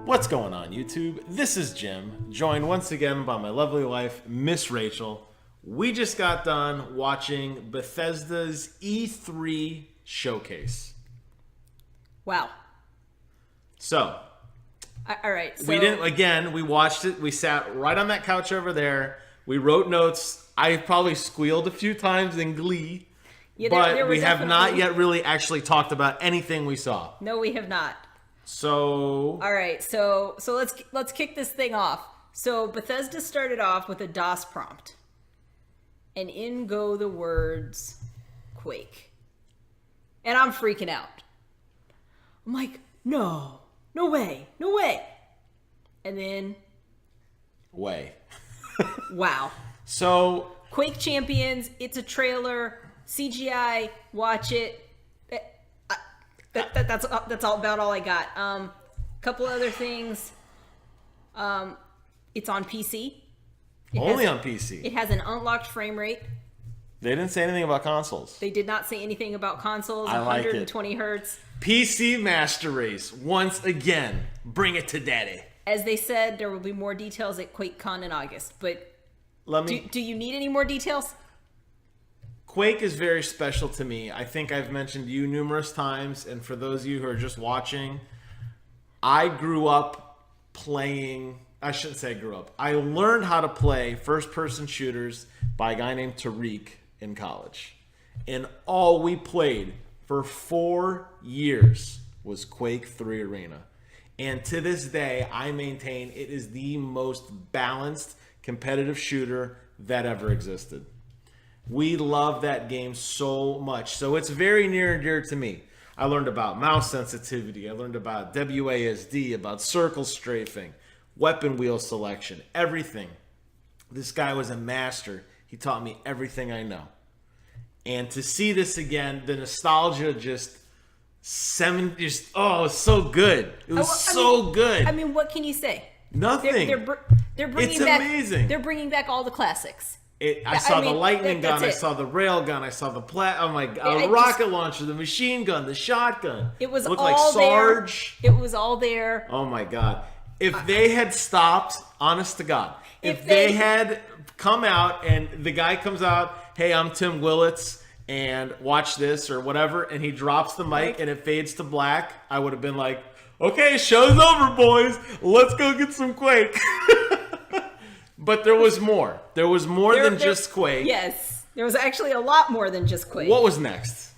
What's going on, YouTube? This is Jim, joined once again by my lovely wife, Miss Rachel. We just got done watching Bethesda's E3 showcase. Wow. So, all right. So, we watched it. We sat right on that couch over there. We wrote notes. I probably squealed a few times in glee. Yeah, but we have not yet really actually talked about anything we saw. No, we have not. So all right, so let's kick this thing off. So Bethesda started off with a DOS prompt, and in go the words Quake, and I'm freaking out. I'm like, no way, and then wow. So Quake Champions, it's a trailer, CGI. Watch it. That's all about all I got. Couple other things. It's on PC. Only on PC. It has an unlocked frame rate. They didn't say anything about consoles. They did not say anything about consoles. I like 120 hertz. PC Master Race once again. Bring it to daddy. As they said, there will be more details at QuakeCon in August. But do you need any more details? Quake is very special to me. I think I've mentioned you numerous times, and for those of you who are just watching, I grew up playing, I shouldn't say I grew up. I learned how to play first-person shooters by a guy named Tariq in college. And all we played for 4 years was Quake 3 Arena. And to this day, I maintain it is the most balanced competitive shooter that ever existed. We love that game so much. So it's very near and dear to me. I learned about mouse sensitivity. I learned about WASD, about circle strafing, weapon wheel selection, everything. This guy was a master. He taught me everything I know. And to see this again, the nostalgia it's so good. It was so good. I mean, what can you say? Nothing. They're bringing it's back, amazing. They're bringing back all the classics. I saw the lightning gun, I saw the rail gun, I saw the rocket launcher, the machine gun, the shotgun. It was looked all like Sarge. there. It was all there. Oh my god! If they had stopped, honest to God, if they had come out and the guy comes out, hey, I'm Tim Willits, and watch this or whatever, and he drops the mic and it fades to black, I would have been like, okay, show's over, boys. Let's go get some Quake. But there was more. There was more than just Quake. Yes. There was actually a lot more than just Quake. What was next?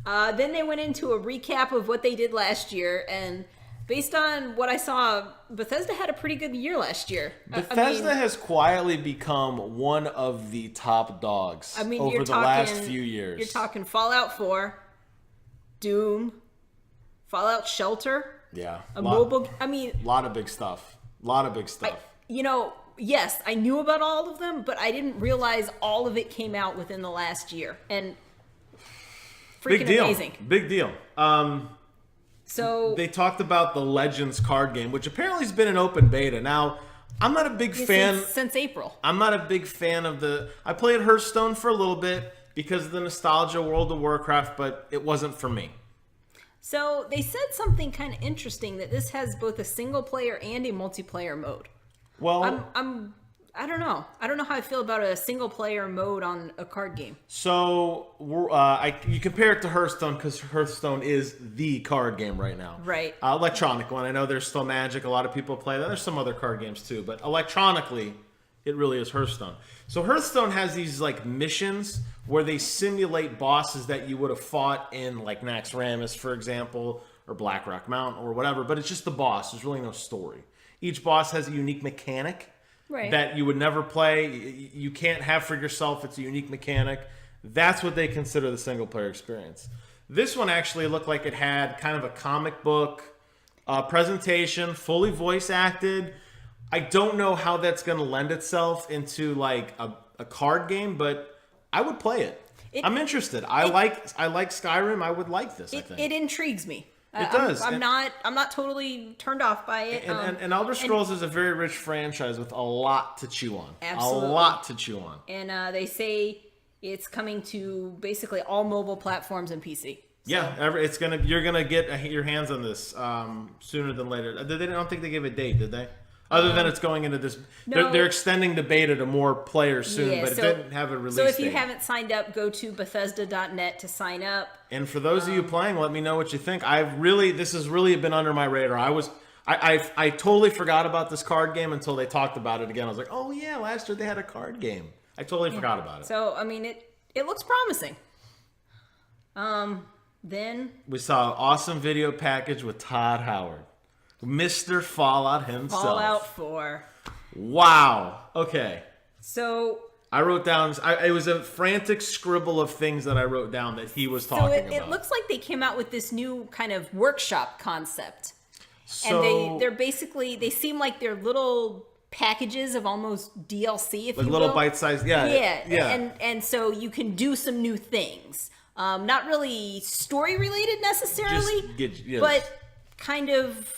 Then they went into a recap of what they did last year. And based on what I saw, Bethesda had a pretty good year last year. Bethesda has quietly become one of the top dogs over the last few years. You're talking Fallout 4, Doom, Fallout Shelter. Yeah. A lot of big stuff. Yes, I knew about all of them, but I didn't realize all of it came out within the last year. And freaking amazing. Big deal. So they talked about the Legends card game, which apparently has been an open beta. Now, I'm not a big fan. Since April. I'm not a big fan of I played Hearthstone for a little bit because of the nostalgia World of Warcraft, but it wasn't for me. So they said something kind of interesting, that this has both a single player and a multiplayer mode. Well, I don't know. I don't know how I feel about a single player mode on a card game. So you compare it to Hearthstone because Hearthstone is the card game right now. Right. Electronic one. I know there's still Magic. A lot of people play that. There's some other card games too, but electronically, it really is Hearthstone. So Hearthstone has these like missions where they simulate bosses that you would have fought in like Naxxramas, for example, or Blackrock Mountain or whatever. But it's just the boss. There's really no story. Each boss has a unique mechanic that you would never play. You can't have for yourself. It's a unique mechanic. That's what they consider the single-player experience. This one actually looked like it had kind of a comic book presentation, fully voice-acted. I don't know how that's going to lend itself into like a card game, but I would play it. I'm interested. I like Skyrim. I would like this, I think. It intrigues me. It does. I'm not totally turned off by it. And Elder Scrolls is a very rich franchise with a lot to chew on. Absolutely. A lot to chew on. And they say it's coming to basically all mobile platforms and PC. Yeah, you're gonna get your hands on this sooner than later. I don't think they gave a date, did they? Other than it's going into this, No. they're extending the beta to more players soon, Yeah, but it didn't have a release date. So if you haven't signed up, go to Bethesda.net to sign up. And for those of you playing, let me know what you think. This has really been under my radar. I totally forgot about this card game until they talked about it again. I was like, oh yeah, last year they had a card game. I totally forgot about it. So I mean, it looks promising. Then we saw an awesome video package with Todd Howard, Mr. Fallout himself. Fallout 4. Wow. Okay. So I wrote down. It was a frantic scribble of things that I wrote down that he was talking about. It looks like they came out with this new kind of workshop concept, So, and they seem like they're little packages of almost DLC, if like you little will. bite-sized. Yeah. And so you can do some new things. Not really story related necessarily, but kind of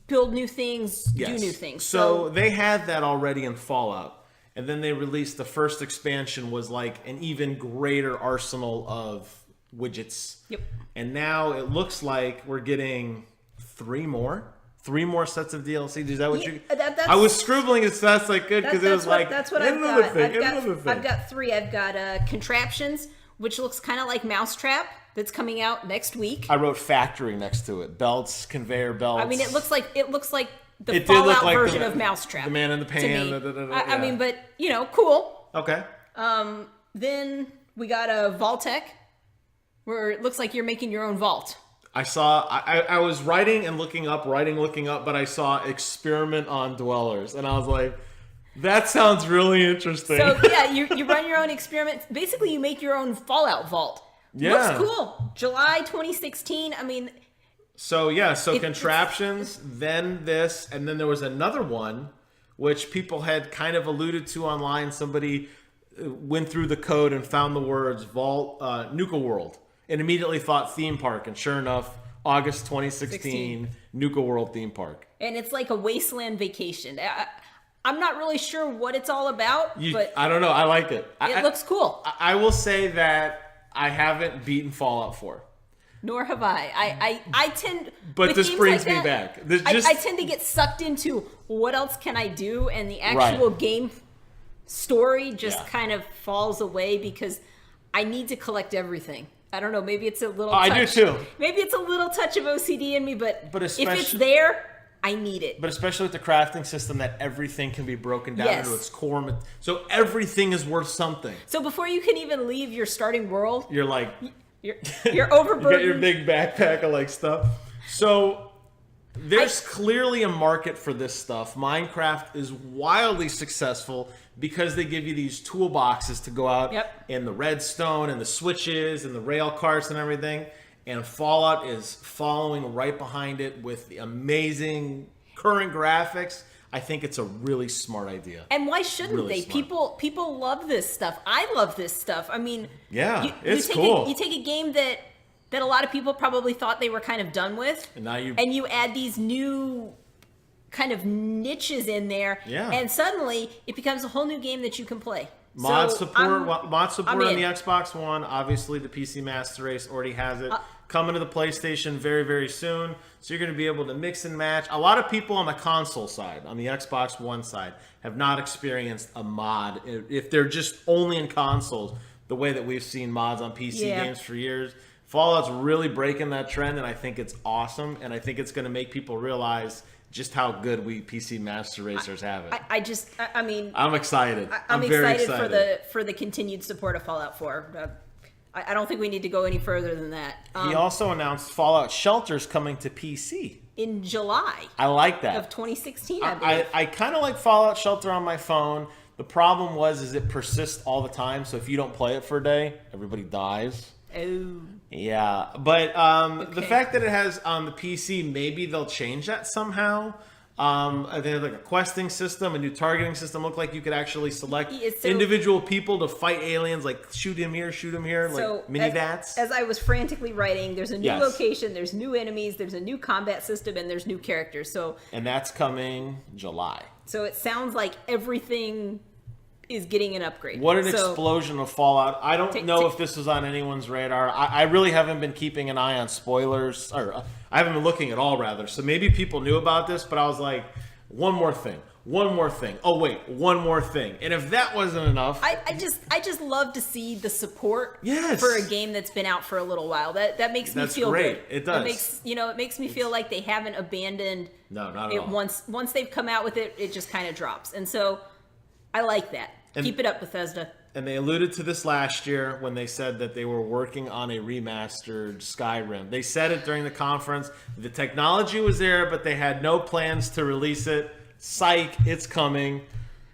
build new things, do new things. So they had that already in Fallout, and then they released the first expansion was like an even greater arsenal of widgets. Yep. And now it looks like we're getting three more sets of DLC. Is that what you? I was scribbling as fast as I could because it was that's what I've got. I've got 3. I've got Contraptions, which looks kind of like Mousetrap, that's coming out next week. I wrote Factory next to it. Belts, conveyor belts. I mean, it looks like the Fallout version of Mousetrap. The man in the pan. I mean, but cool. Okay. Then we got a Vault-Tec, where it looks like you're making your own vault. I saw. I was writing and looking up, but I saw Experiment on Dwellers, and I was like, that sounds really interesting. So yeah, you run your own experiment. Basically, you make your own Fallout vault. Yeah. Looks cool. July 2016. I mean. So Contraptions, then this, and then there was another one, which people had kind of alluded to online. Somebody went through the code and found the words Vault, Nuka World, and immediately thought theme park. And sure enough, August 2016, Nuka World theme park. And it's like a wasteland vacation. I'm not really sure what it's all about, but I don't know. I like it. It looks cool. I will say that I haven't beaten Fallout 4. Nor have I. I tend. But this brings me back. I tend to get sucked into what else can I do, and the actual game story just kind of falls away because I need to collect everything. I don't know. Maybe it's a little. I do too. Maybe it's a little touch of OCD in me, but if it's there, I need it. But especially with the crafting system, that everything can be broken down into its core. So everything is worth something. So before you can even leave your starting world, you're like, you're overburdened. You got your big backpack of like stuff. So there's clearly a market for this stuff. Minecraft is wildly successful because they give you these toolboxes to go out in the redstone and the switches and the rail carts and everything. And Fallout is following right behind it with the amazing current graphics. I think it's a really smart idea. And why shouldn't they? Smart. People love this stuff. I love this stuff. I mean, it's cool. You take a game that a lot of people probably thought they were kind of done with, and you add these new kind of niches in there, and suddenly it becomes a whole new game that you can play. Mod support on the Xbox One. Obviously, the PC Master Race already has it. Coming to the PlayStation very, very soon. So you're going to be able to mix and match. A lot of people on the console side, on the Xbox One side, have not experienced a mod. If they're just only in consoles, the way that we've seen mods on PC games for years. Fallout's really breaking that trend, and I think it's awesome. And I think it's going to make people realize just how good we PC Master Racers have it. I mean, I'm excited. I'm very excited for the continued support of Fallout 4. I don't think we need to go any further than that. He also announced Fallout Shelter's coming to PC in July. I like that. Of 2016, I believe. I kind of like Fallout Shelter on my phone. The problem is it persists all the time. So if you don't play it for a day, everybody dies. Oh. Yeah, but the fact that it has on the PC, maybe they'll change that somehow. They have like a questing system, a new targeting system. Looked like you could actually select individual people to fight aliens, like shoot him here, like mini bats. As I was frantically writing, there's a new location, there's new enemies, there's a new combat system, and there's new characters. And that's coming July. So it sounds like everything getting an upgrade. What an explosion of Fallout. I don't know if this was on anyone's radar. I really haven't been keeping an eye on spoilers, or I haven't been looking at all, rather. So maybe people knew about this, but I was like, one more thing. Oh, wait, one more thing. And if that wasn't enough... I just love to see the support yes. for a game that's been out for a little while. That makes me feel great. good. It does. It makes me feel like they haven't abandoned not at it all. Once they've come out with it, it just kind of drops. And so I like that. Keep it up, Bethesda. And they alluded to this last year when they said that they were working on a remastered Skyrim. They said it during the conference. The technology was there, but they had no plans to release it. Psych, it's coming.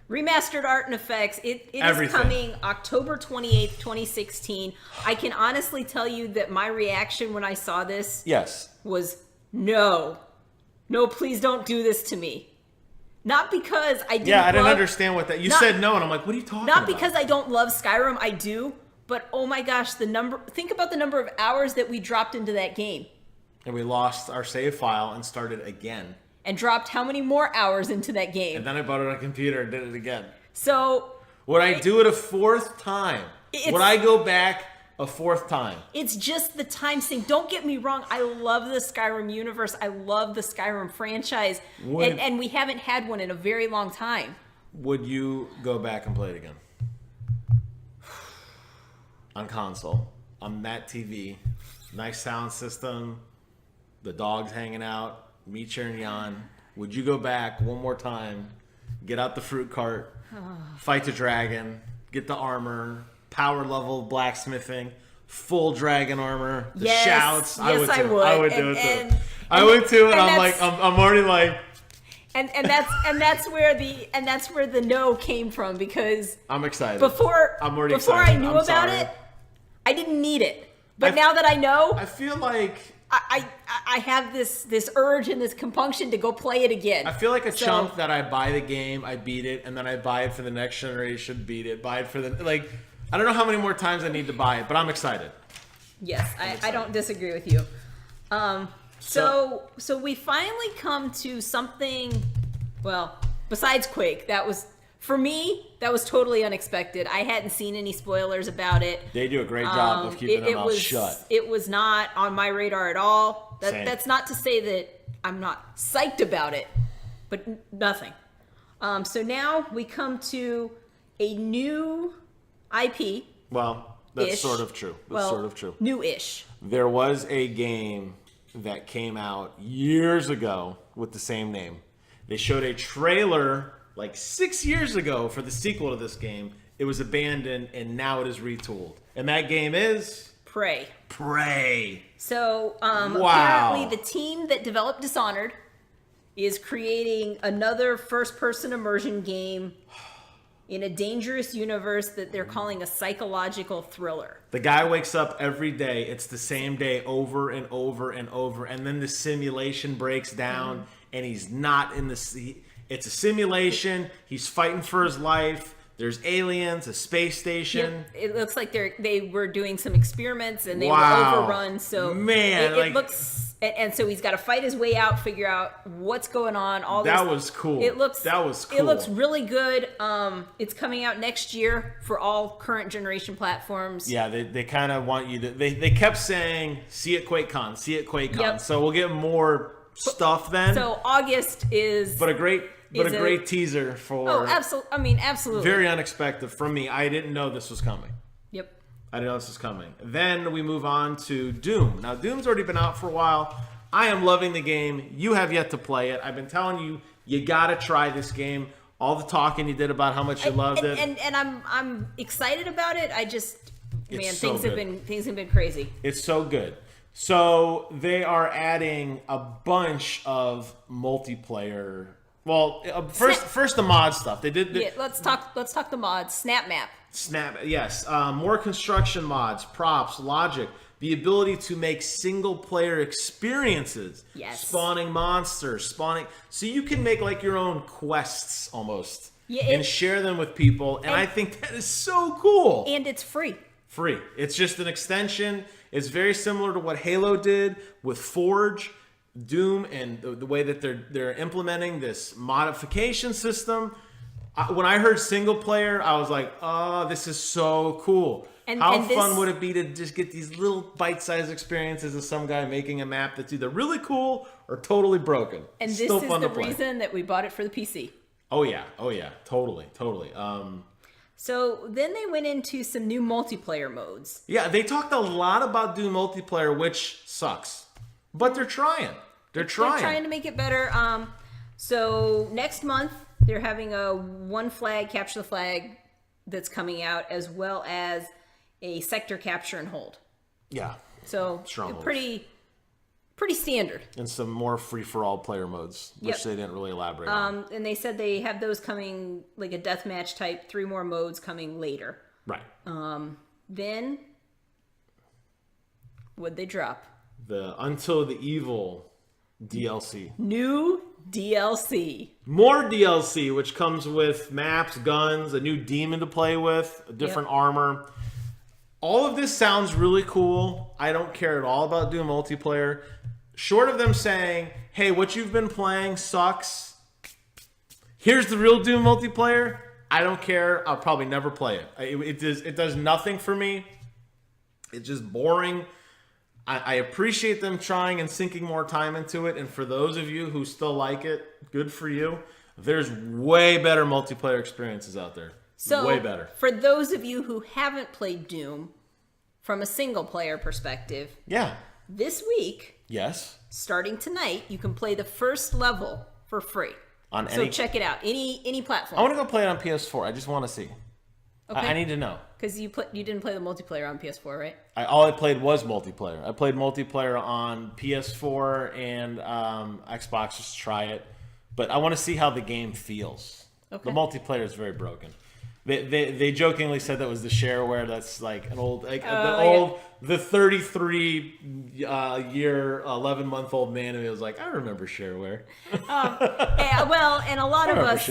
Remastered art and effects. It is coming October 28th, 2016. I can honestly tell you that my reaction when I saw this was no. No, please don't do this to me. Not because I didn't I didn't understand what that... You said no, and I'm like, what are you talking about? Not because I don't love Skyrim, I do. But oh my gosh, think about the number of hours that we dropped into that game. And we lost our save file and started again. And dropped how many more hours into that game? And then I bought it on a computer and did it again. So... Would I do it a fourth time? Would I go back a fourth time? It's just the time thing. Don't get me wrong. I love the Skyrim universe. I love the Skyrim franchise. And we haven't had one in a very long time. Would you go back and play it again? On console. On that TV. Nice sound system. The dogs hanging out. Me cheering you on. Would you go back one more time, get out the fruit cart, fight the dragon, get the armor, power level blacksmithing, full dragon armor, the shouts? I would. I would do it too. I would too, and I'm like, I'm already like. And that's where the no came from, because I'm excited. Before I knew about it, I didn't need it. But now that I know, I feel like I have this urge and this compunction to go play it again. I feel like a chump that I buy the game, I beat it, and then I buy it for the next generation, beat it, buy it for the... Like, I don't know how many more times I need to buy it, but I'm excited. Yes, I don't disagree with you. So we finally come to something, well, besides Quake, that was... For me, that was totally unexpected. I hadn't seen any spoilers about it. They do a great job of keeping their mouth shut. It was not on my radar at all. Same. That's not to say that I'm not psyched about it, but nothing. So now we come to a new IP. Well, that's sort of true. New-ish. There was a game that came out years ago with the same name. They showed a trailer... like 6 years ago for the sequel to this game. It was abandoned, and now it is retooled. And that game is... Prey. So, wow. Apparently the team that developed Dishonored is creating another first-person immersion game in a dangerous universe that they're calling a psychological thriller. The guy wakes up every day. It's the same day over and over and over. And then the simulation breaks down, and he's not in the... It's a simulation. He's fighting for his life. There's aliens, a space station. Yep. It looks like they were doing some experiments and they were overrun. So man, it looks, and so he's got to fight his way out, figure out what's going on. That was cool. It looks really good. It's coming out next year for all current generation platforms. Yeah, they kind of want you to. They kept saying, "See it QuakeCon, see it QuakeCon." Yep. So we'll get more stuff then. So August is a great teaser for... Oh, absolutely. Very unexpected from me. I didn't know this was coming. Yep. I didn't know this was coming. Then we move on to Doom. Now, Doom's already been out for a while. I am loving the game. You have yet to play it. I've been telling you gotta try this game. All the talking you did about how much you loved it. And I'm excited about it. Things have been crazy. It's so good. So they are adding a bunch of multiplayer. Well, first the mod stuff. They did. Let's talk the mods. Snap map. Yes. More construction mods, props, logic, the ability to make single player experiences. Yes. Spawning monsters, so you can make like your own quests almost. Yeah. And share them with people, and I think that is so cool. And it's free. It's just an extension. It's very similar to what Halo did with Forge, Doom, and the way that they're implementing this modification system. When I heard single player, I was like, oh, this is so cool. How fun would it be to just get these little bite-sized experiences of some guy making a map that's either really cool or totally broken? And it's this still is fun the to play. reason that we bought it for the PC. Oh yeah, totally. So then they went into some new multiplayer modes. Yeah, they talked a lot about Doom multiplayer, which sucks. But they're trying. They're trying to make it better. So next month, they're having a one flag, capture the flag that's coming out, as well as a sector capture and hold. Yeah. So Strongholds. pretty standard. And some more free-for-all player modes, which they didn't really elaborate on. And they said they have those coming, like a deathmatch type, 3 more modes coming later. Right. Then, what'd they drop? The Until the Evil DLC. New DLC. More DLC, which comes with maps, guns, a new demon to play with, a different armor. All of this sounds really cool. I don't care at all about Doom multiplayer. Short of them saying, hey, what you've been playing sucks. Here's the real Doom multiplayer. I don't care. I'll probably never play it. It does nothing for me. It's just boring. I appreciate them trying and sinking more time into it. And for those of you who still like it, good for you. There's way better multiplayer experiences out there. So, way better. For those of you who haven't played Doom from a single player perspective, this week, starting tonight, you can play the first level for free. So check it out. Any platform. I want to go play it on PS4. I just want to see. Okay. I need to know. Because you didn't play the multiplayer on PS4, right? All I played was multiplayer. I played multiplayer on PS4 and Xbox just to try it. But I want to see how the game feels. Okay. The multiplayer is very broken. They jokingly said that was the shareware. That's like an old, the 33 year, 11-month-old man, and he was like, I remember shareware. And a lot of us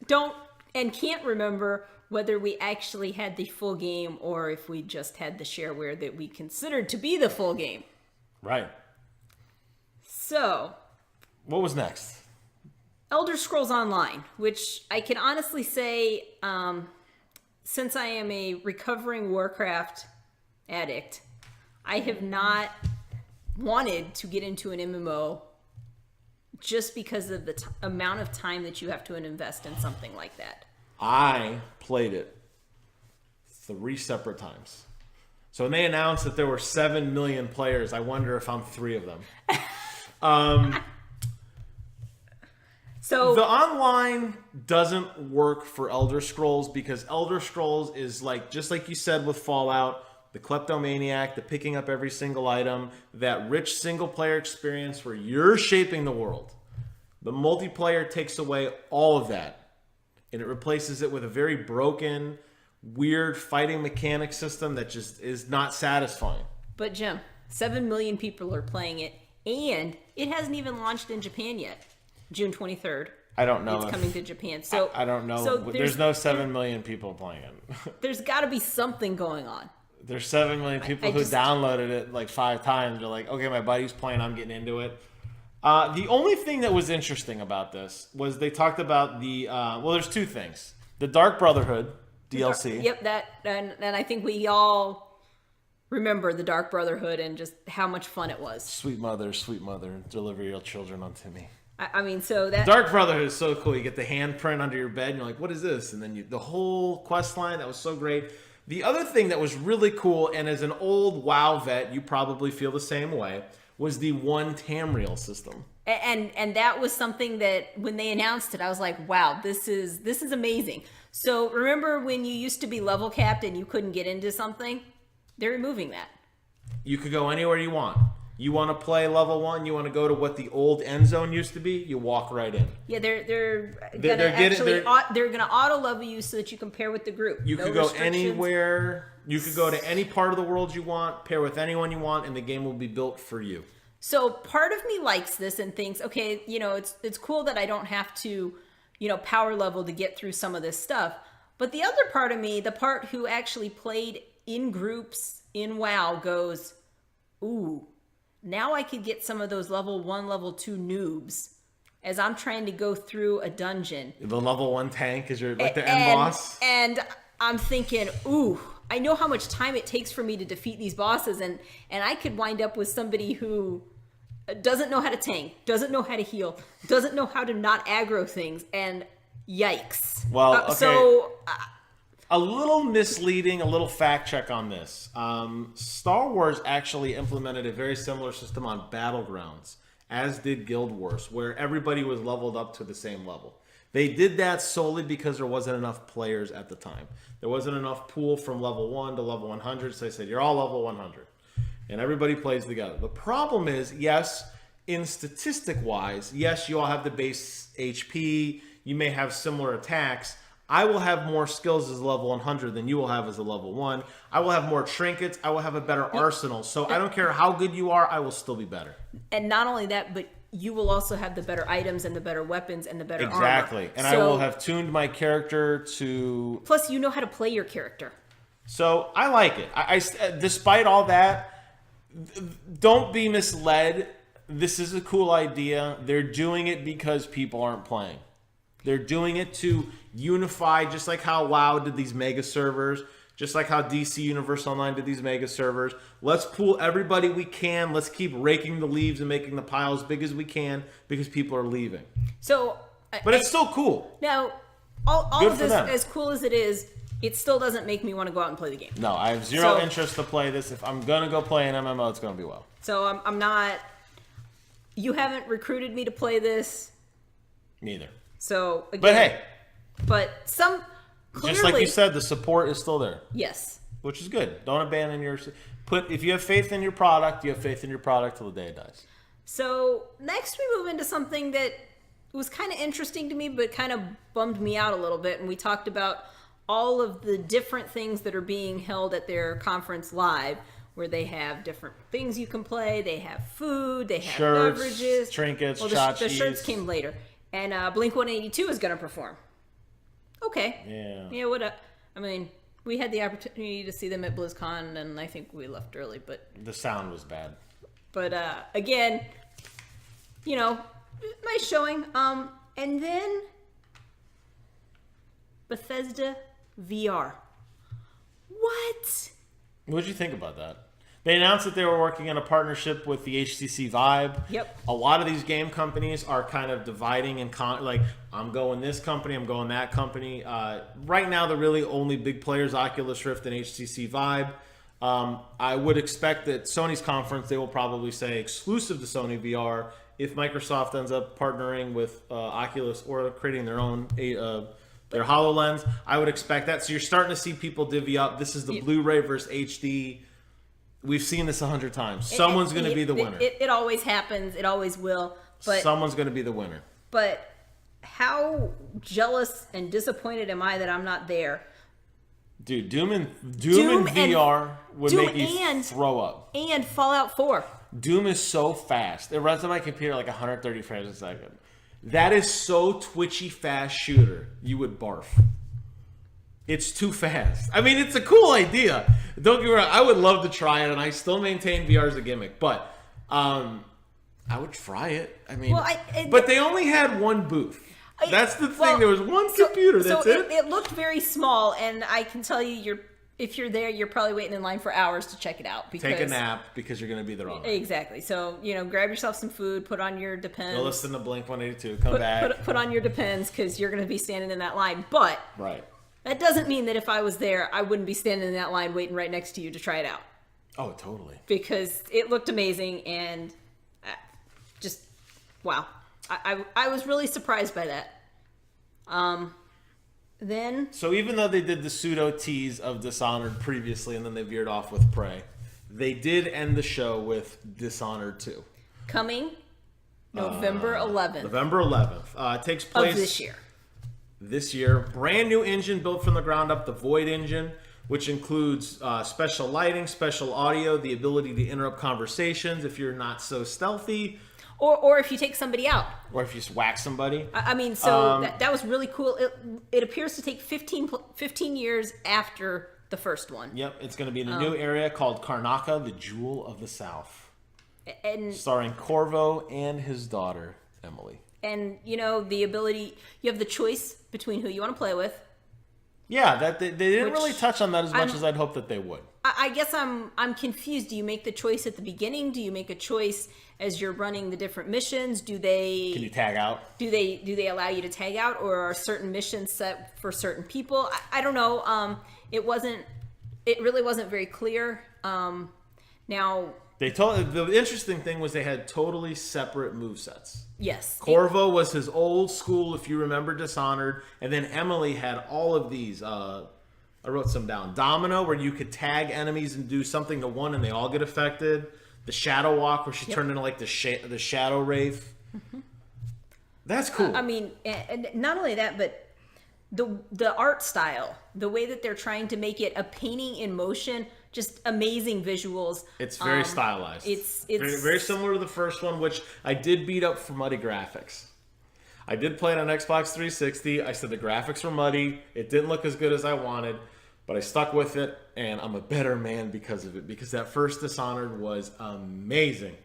don't and can't remember whether we actually had the full game or if we just had the shareware that we considered to be the full game. Right. So, what was next? Elder Scrolls Online, which I can honestly say, since I am a recovering Warcraft addict, I have not wanted to get into an MMO just because of the amount of time that you have to invest in something like that. I played it 3 separate times. So when they announced that there were 7 million players, I wonder if I'm 3 of them. So the online doesn't work for Elder Scrolls because Elder Scrolls is like, just like you said with Fallout, the kleptomaniac, the picking up every single item, that rich single player experience where you're shaping the world. The multiplayer takes away all of that. And it replaces it with a very broken, weird fighting mechanic system that just is not satisfying. But Jim, 7 million people are playing it, and it hasn't even launched in Japan yet. June 23rd. I don't know. It's coming to Japan. So I don't know. So there's no 7 million people playing it. There's got to be something going on. There's 7 million people who downloaded it like 5 times. They're like, okay, my buddy's playing, I'm getting into it. The only thing that was interesting about this was they talked about the there's 2 things. The Dark Brotherhood DLC. And I think we all remember the Dark Brotherhood and just how much fun it was. Sweet mother, deliver your children unto me. I mean, so that Dark Brotherhood is so cool. You get the handprint under your bed, and you're like, "What is this?" And then the whole quest line that was so great. The other thing that was really cool, and as an old WoW vet, you probably feel the same way, was the one Tamriel system. And that was something that when they announced it, I was like, "Wow, this is amazing." So remember when you used to be level capped and you couldn't get into something? They're removing that. You could go anywhere you want. You want to play level 1, you want to go to what the old end zone used to be, you walk right in. Yeah, they're gonna auto level you so that you can pair with the group. You could go anywhere. You could go to any part of the world you want, pair with anyone you want, and the game will be built for you. So part of me likes this and thinks, okay, it's cool that I don't have to, power level to get through some of this stuff. But the other part of me, the part who actually played in groups in WoW, goes, ooh. Now I could get some of those level 1, level 2 noobs as I'm trying to go through a dungeon. The level 1 tank is your like the end boss. And I'm thinking, ooh, I know how much time it takes for me to defeat these bosses, and I could wind up with somebody who doesn't know how to tank, doesn't know how to heal, doesn't know how to not aggro things, and yikes. Well, okay. So a little misleading, a little fact check on this. Star Wars actually implemented a very similar system on Battlegrounds, as did Guild Wars, where everybody was leveled up to the same level. They did that solely because there wasn't enough players at the time. There wasn't enough pool from level 1 to level 100, so they said, you're all level 100. And everybody plays together. The problem is, yes, in statistic-wise, yes, you all have the base HP, you may have similar attacks. I will have more skills as a level 100 than you will have as a level 1. I will have more trinkets. I will have a better arsenal. So I don't care how good you are, I will still be better. And not only that, but you will also have the better items and the better weapons and the better armor. Exactly. And I will have tuned my character to... Plus, you know how to play your character. So I like it. I despite all that, don't be misled. This is a cool idea. They're doing it because people aren't playing. They're doing it to unify, just like how WoW did these mega servers, just like how DC Universe Online did these mega servers. Let's pool everybody we can. Let's keep raking the leaves and making the pile as big as we can because people are leaving. So, but it's still cool. Now, all of this, them. as cool as it is, it still doesn't make me want to go out and play the game. No, I have zero interest to play this. If I'm going to go play an MMO, it's going to be WoW. So I'm not... You haven't recruited me to play this. Neither. So, again... But hey. But some... Clearly, just like you said, the support is still there. Yes. Which is good. Don't abandon your... If you have faith in your product, you have faith in your product till the day it dies. So, next we move into something that was kind of interesting to me, but kind of bummed me out a little bit. And we talked about all of the different things that are being held at their conference live, where they have different things you can play, they have food, they have shirts, beverages. trinkets, the shirts came later. And Blink-182 is going to perform. Okay. Yeah. Yeah, what I mean, we had the opportunity to see them at BlizzCon, and I think we left early, but... The sound was bad. But, again, you know, nice showing. And then Bethesda VR. What? What did you think about that? They announced that they were working on a partnership with the HTC Vive. Yep. A lot of these game companies are kind of dividing and like, I'm going this company, I'm going that company. Right now, the really only big players, Oculus Rift and HTC Vive. I would expect that Sony's conference, they will probably say exclusive to Sony VR. If Microsoft ends up partnering with Oculus or creating their own their HoloLens, I would expect that. So you're starting to see people divvy up. This is the Blu-ray versus HD. We've seen this 100 times. Someone's going to be the winner. It always happens. It always will. But someone's going to be the winner. But how jealous and disappointed am I that I'm not there? Dude, Doom in VR would make you throw up. And Fallout 4. Doom is so fast. It runs on my computer like 130 frames a second. That is so twitchy fast shooter. You would barf. It's too fast. I mean, it's a cool idea. Don't get me wrong. I would love to try it, and I still maintain VR as a gimmick. But I would try it. I mean, but they only had one booth. That's the thing. There was one computer. That's it. It looked very small, and I can tell you, if you're there, you're probably waiting in line for hours to check it out. Because, take a nap because you're going to be there all night. Exactly. So, grab yourself some food, put on your Depends. Go listen to Blink-182. Come back. Put on your Depends because you're going to be standing in that line. But right. That doesn't mean that if I was there, I wouldn't be standing in that line waiting right next to you to try it out. Oh, totally. Because it looked amazing and just, wow. I was really surprised by that. So even though they did the pseudo tease of Dishonored previously and then they veered off with Prey, they did end the show with Dishonored 2. Coming November 11th. November 11th. It takes place... Of this year. This year. Brand new engine built from the ground up, the Void engine, which includes special lighting, special audio, the ability to interrupt conversations if you're not so stealthy. Or if you take somebody out. Or if you just whack somebody. I mean, so that was really cool. It appears to take 15 years after the first one. Yep, it's going to be in a new area called Karnaca, the Jewel of the South. And starring Corvo and his daughter, Emily. and the ability, you have the choice between who you want to play with. Yeah, that they didn't really Which touch on that as much as I'd hoped that they would. I guess I'm confused. Do you make the choice at the beginning? Do you make a choice as you're running the different missions? Can you tag out? Do they allow you to tag out, or are certain missions set for certain people? I don't know. It really wasn't very clear. Now the interesting thing was they had totally separate movesets. Yes. Corvo was his old school, if you remember Dishonored, and then Emily had all of these. I wrote some down. Domino, where you could tag enemies and do something to one, and they all get affected. The Shadow Walk, where she turned into like the Shadow Wraith. Mm-hmm. That's cool. I mean, and not only that, but the art style, the way that they're trying to make it a painting in motion, just amazing visuals. It's very stylized. It's very, very similar to the first one, which I did beat up for muddy graphics. I did play it on Xbox 360. I said the graphics were muddy. It didn't look as good as I wanted, but I stuck with it, and I'm a better man because of it, because that first Dishonored was amazing.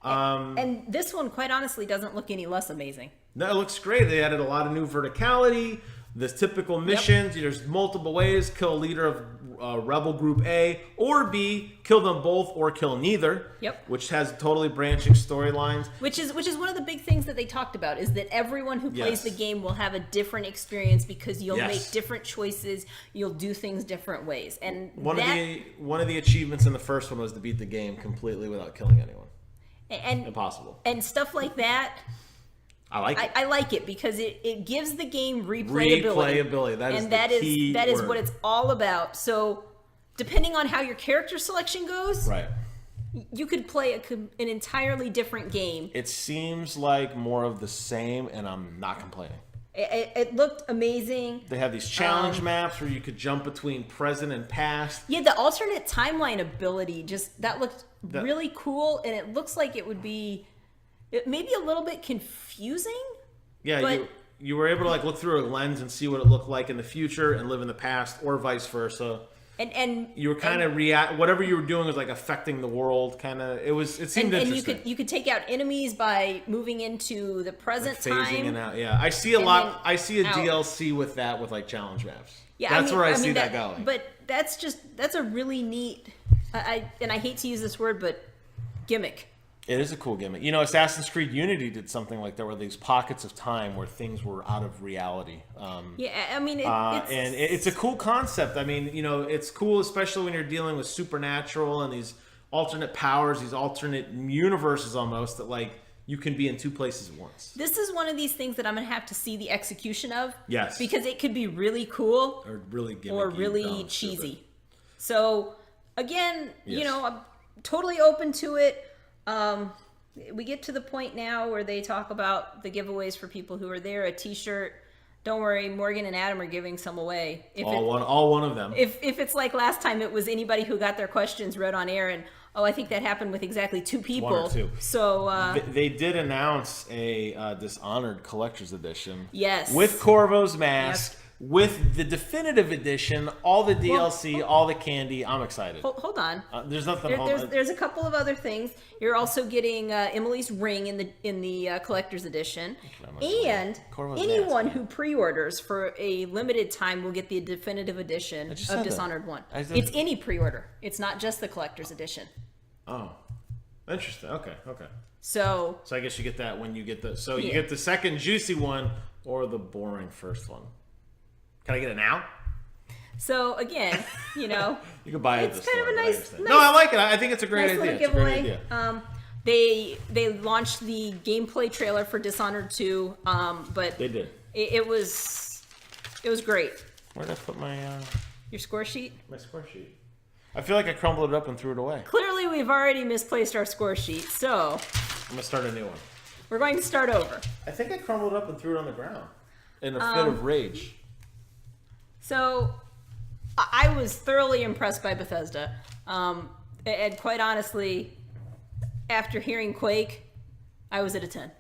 And this one, quite honestly, doesn't look any less amazing. No, it looks great. They added a lot of new verticality. The typical missions, there's multiple ways. Kill a leader of Rebel Group A or B, kill them both or kill neither. Yep. Which has totally branching storylines. Which is one of the big things that they talked about, is that everyone who plays the game will have a different experience because you'll make different choices, you'll do things different ways. And one of the achievements in the first one was to beat the game completely without killing anyone. And impossible. And stuff like that. I like it. I like it because it gives the game replayability. Replayability. That is what it's all about. So, depending on how your character selection goes, right, you could play an entirely different game. It seems like more of the same, and I'm not complaining. It looked amazing. They have these challenge maps where you could jump between present and past. Yeah, the alternate timeline ability, that looked really cool, and it looks like it would be... It may be a little bit confusing. Yeah, but you were able to look through a lens and see what it looked like in the future and live in the past, or vice versa. And you were kind of whatever you were doing was affecting the world. It seemed interesting. And you could take out enemies by moving into the present time. Phasing in out. Yeah, I see a lot. I see a DLC with that with challenge maps. Yeah, that's where I see that going. But that's a really neat. I hate to use this word, but gimmick. It is a cool gimmick. Assassin's Creed Unity did something like that, where these pockets of time where things were out of reality. It's a cool concept. I mean, it's cool, especially when you're dealing with supernatural and these alternate powers, these alternate universes almost, that you can be in two places at once. This is one of these things that I'm going to have to see the execution of. Yes. Because it could be really cool. Or really gimmicky. Or really cheesy. Stupid. So, again, yes. I'm totally open to it. We get to the point now where they talk about the giveaways for people who are there. A t-shirt. Don't worry, Morgan and Adam are giving some away. All one of them. If it's like last time, it was anybody who got their questions read on air, and I think that happened with exactly 2 people. 1 or 2. So they did announce a Dishonored Collector's Edition. Yes. With Corvo's mask. Yes. With the definitive edition, all the DLC, all the candy. I'm excited. Hold on. There's nothing. There's a couple of other things. You're also getting Emily's ring in the collector's edition, and anyone who pre-orders for a limited time will get the definitive edition of Dishonored 1. It's any pre-order. It's not just the collector's edition. Oh, interesting. Okay. So I guess you get that when you get the. So you get the second juicy one or the boring first one. Can I get it now? So again, you can buy it. It's kind of a nice. No, I like it. I think it's a great idea. It's a great idea. They launched the gameplay trailer for Dishonored 2, but they did. It was great. Where did I put my your score sheet? My score sheet. I feel like I crumbled it up and threw it away. Clearly, we've already misplaced our score sheet, so I'm gonna start a new one. We're going to start over. I think I crumbled it up and threw it on the ground in a fit of rage. So, I was thoroughly impressed by Bethesda. And quite honestly, after hearing Quake, I was at a 10.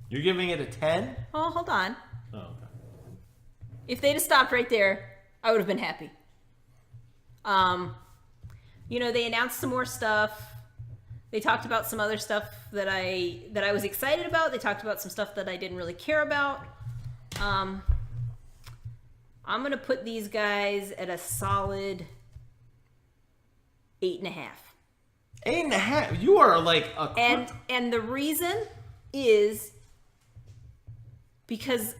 You're giving it a 10? Oh, hold on. Oh, okay. If they'd have stopped right there, I would have been happy. They announced some more stuff. They talked about some other stuff that I was excited about. They talked about some stuff that I didn't really care about. I'm gonna put these guys at a solid 8.5. 8.5. You are like a and the reason is because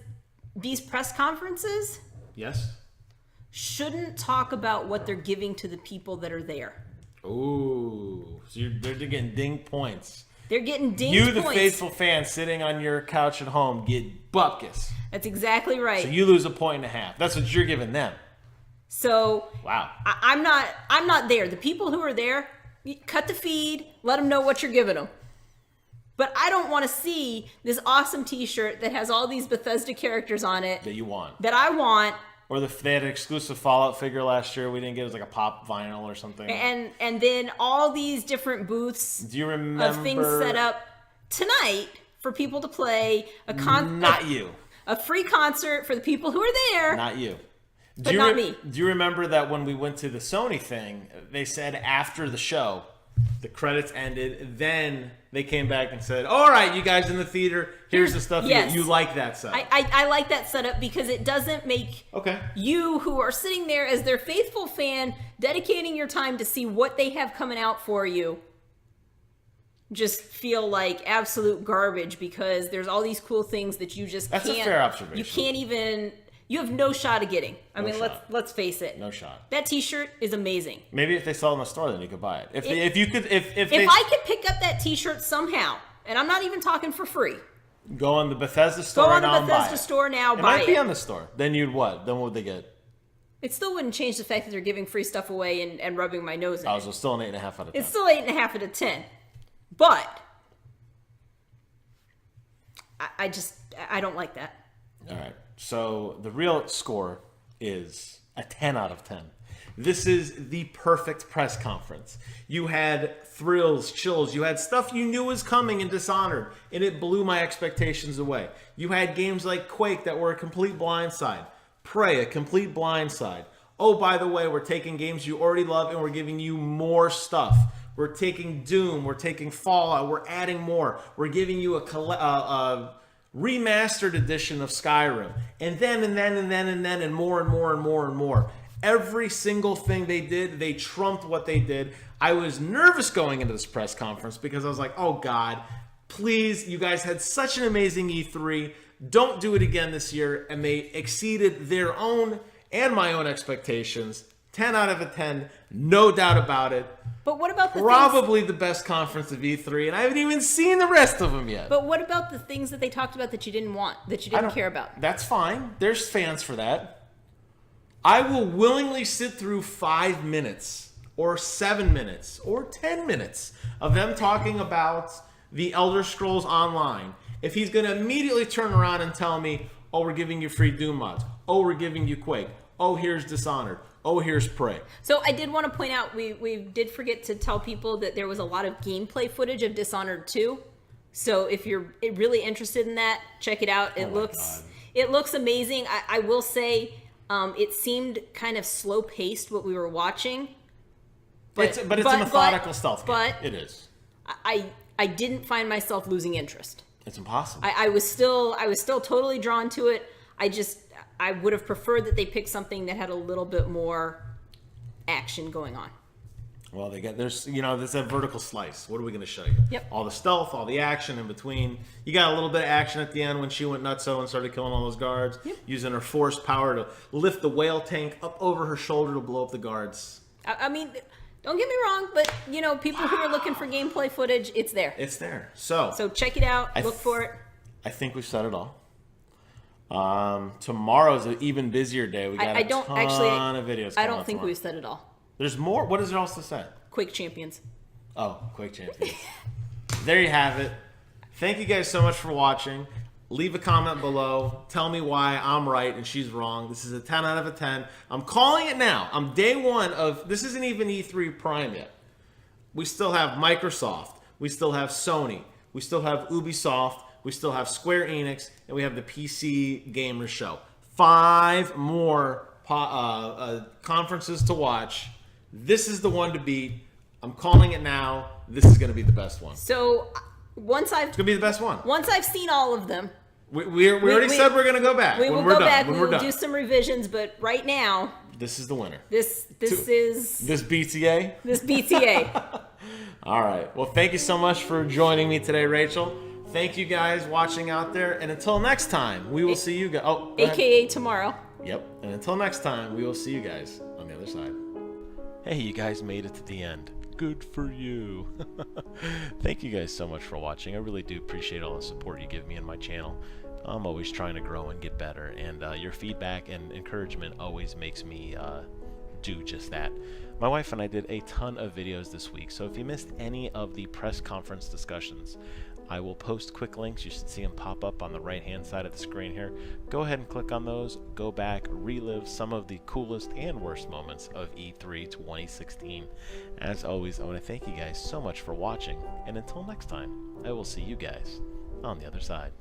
these press conferences yes shouldn't talk about what they're giving to the people that are there. Ooh, so they're getting ding points. They're getting dinged You, the points. faithful fan sitting on your couch at home, get bupkis. That's exactly right. So you lose 1.5. That's what you're giving them. So wow, I'm not there. The people who are there, you cut the feed, let them know what you're giving them. But I don't want to see this awesome T-shirt that has all these Bethesda characters on it that you want, that I want. Or they had an exclusive Fallout figure last year. We didn't get it. It was like a pop vinyl or something. And then all these different booths. Do you remember of things set up tonight for people to play Not you. A free concert for the people who are there. Not you. But not me. Do you remember that when we went to the Sony thing, they said after the show, the credits ended, then they came back and said, all right, you guys in the theater, here's the stuff. Yes. You like that setup. I like that setup because it doesn't make you who are sitting there as their faithful fan, dedicating your time to see what they have coming out for you, just feel like absolute garbage because there's all these cool things that you just can't. That's a fair observation. You can't even... You have no shot of getting. Let's face it. No shot. That T-shirt is amazing. Maybe if they sell it in the store, then you could buy it. If I could pick up that T-shirt somehow, and I'm not even talking for free. Go on the Bethesda store now and buy it. It might be on the store. Then you'd what? Then what would they get? It still wouldn't change the fact that they're giving free stuff away and rubbing my nose in it. So still an 8.5 out of 10. It's still 8.5 out of 10. But I don't like that. All right. So the real score is a 10 out of 10. This is the perfect press conference. You had thrills, chills. You had stuff you knew was coming in Dishonored, and it blew my expectations away. You had games like Quake that were a complete blindside. Prey, a complete blindside. Oh, by the way, we're taking games you already love, and we're giving you more stuff. We're taking Doom. We're taking Fallout. We're adding more. We're giving you a remastered edition of Skyrim, and more. Every single thing they did, they trumped what they did. I was nervous going into this press conference because I was like, oh God, please, you guys had such an amazing E3. Don't do it again this year. And they exceeded their own and my own expectations. 10 out of 10, no doubt about it. But what about probably the best conference of E3, and I haven't even seen the rest of them yet. But what about the things that they talked about that you didn't want, that you didn't care about? That's fine. There's fans for that. I will willingly sit through 5 minutes or 7 minutes or 10 minutes of them talking about the Elder Scrolls Online. If he's going to immediately turn around and tell me, oh, we're giving you free Doom mods. Oh, we're giving you Quake. Oh, here's Dishonored. Oh, here's Prey. So I did want to point out, we did forget to tell people that there was a lot of gameplay footage of Dishonored 2. So if you're really interested in that, check it out. It looks amazing. I will say it seemed kind of slow-paced what we were watching. But it's a methodical stealth game. But it is. I didn't find myself losing interest. It's impossible. I was still totally drawn to it. I would have preferred that they picked something that had a little bit more action going on. Well, there's a vertical slice. What are we going to show you? Yep. All the stealth, all the action in between. You got a little bit of action at the end when she went nutso and started killing all those guards, using her force power to lift the whale tank up over her shoulder to blow up the guards. I mean, don't get me wrong, but people who are looking for gameplay footage, it's there. It's there. So check it out. Look for it. I think we've said it all. Tomorrow's an even busier day. We got a ton of videos. I don't think we've said it all. There's more. What is there else to say? Quake Champions. Oh, Quake Champions. There you have it. Thank you guys so much for watching. Leave a comment below. Tell me why I'm right and she's wrong. This is a 10 out of 10. I'm calling it now. I'm day one of... This isn't even E3 Prime yet. We still have Microsoft. We still have Sony. We still have Ubisoft. We still have Square Enix, and we have the PC Gamer Show. 5 more conferences to watch. This is the one to beat. I'm calling it now. This is going to be the best one. It's So once I've going to be the best one. seen all of them, We already said we're going to go back. we will when we're go done. back. When We we're will done. do some revisions, but right now, This is the winner. this This BTA. this BTA. All right. Well, thank you so much for joining me today, Rachel. Thank you guys watching out there. And until next time, we will see you guys. Oh, go ahead. AKA tomorrow. Yep. And until next time, we will see you guys on the other side. Hey, you guys made it to the end. Good for you. Thank you guys so much for watching. I really do appreciate all the support you give me and my channel. I'm always trying to grow and get better, and your feedback and encouragement always makes me do just that. My wife and I did a ton of videos this week, so if you missed any of the press conference discussions, I will post quick links. You should see them pop up on the right hand side of the screen here. Go ahead and click on those, go back, relive some of the coolest and worst moments of E3 2016. As always, I want to thank you guys so much for watching, and until next time, I will see you guys on the other side.